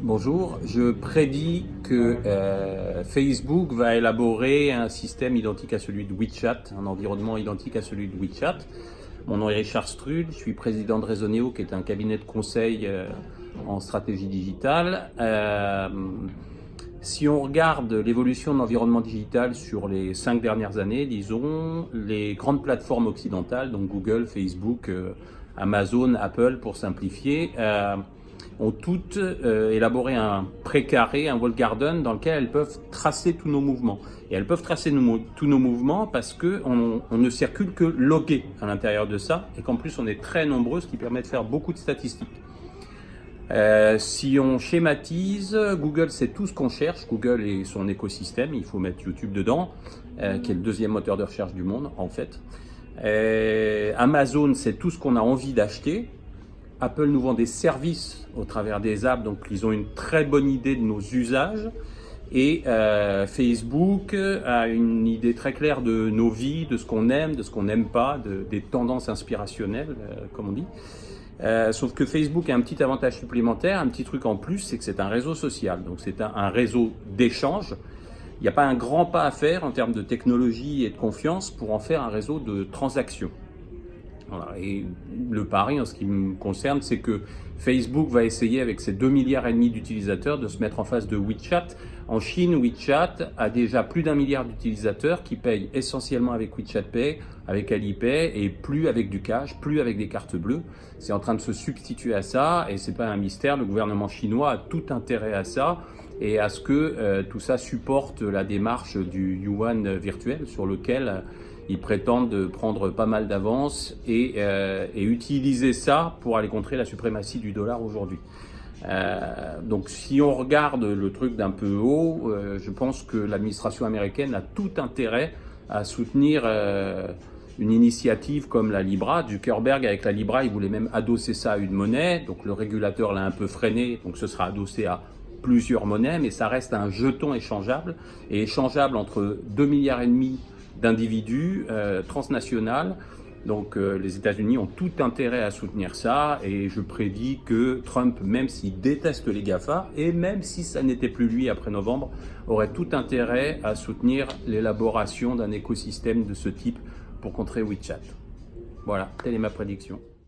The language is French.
Bonjour, je prédis que Facebook va élaborer un système identique à celui de WeChat, un environnement identique à celui de WeChat. Mon nom est Richard Strud, je suis président de Resoneo, qui est un cabinet de conseil en stratégie digitale. Si on regarde l'évolution de l'environnement digital sur les 5 dernières années, disons, les grandes plateformes occidentales, donc Google, Facebook, Amazon, Apple pour simplifier, ont toutes élaboré un précaré, un walled garden dans lequel elles peuvent tracer tous nos mouvements. Et elles peuvent tracer tous nos mouvements parce qu'on ne circule que logué à l'intérieur de ça et qu'en plus on est très nombreux, ce qui permet de faire beaucoup de statistiques. Si on schématise, Google c'est tout ce qu'on cherche, Google et son écosystème, il faut mettre YouTube dedans, qui est le deuxième moteur de recherche du monde en fait. Amazon c'est tout ce qu'on a envie d'acheter. Apple nous vend des services au travers des apps, donc ils ont une très bonne idée de nos usages. Et Facebook a une idée très claire de nos vies, de ce qu'on aime, de ce qu'on n'aime pas, des tendances inspirationnelles, comme on dit. Sauf que Facebook a un petit avantage supplémentaire, un petit truc en plus, c'est que c'est un réseau social. Donc c'est un réseau d'échange. Il n'y a pas un grand pas à faire en termes de technologie et de confiance pour en faire un réseau de transactions. Voilà. Et le pari en ce qui me concerne, c'est que Facebook va essayer avec ses 2,5 milliards d'utilisateurs de se mettre en face de WeChat. En Chine, WeChat a déjà plus d'1 milliard d'utilisateurs qui payent essentiellement avec WeChat Pay, avec Alipay et plus avec du cash, plus avec des cartes bleues. C'est en train de se substituer à ça et c'est pas un mystère, le gouvernement chinois a tout intérêt à ça et à ce que tout ça supporte la démarche du yuan virtuel sur lequel ils prétendent prendre pas mal d'avance et utiliser ça pour aller contrer la suprématie du dollar aujourd'hui. Donc si on regarde le truc d'un peu haut, je pense que l'administration américaine a tout intérêt à soutenir une initiative comme la Libra. Zuckerberg avec la Libra, il voulait même adosser ça à une monnaie, donc le régulateur l'a un peu freiné, donc ce sera adossé à plusieurs monnaies, mais ça reste un jeton échangeable, et échangeable entre 2,5 milliards d'individus transnationales. Donc les États-Unis ont tout intérêt à soutenir ça et je prédis que Trump, même s'il déteste les GAFA et même si ça n'était plus lui après novembre, aurait tout intérêt à soutenir l'élaboration d'un écosystème de ce type pour contrer WeChat. Voilà, telle est ma prédiction.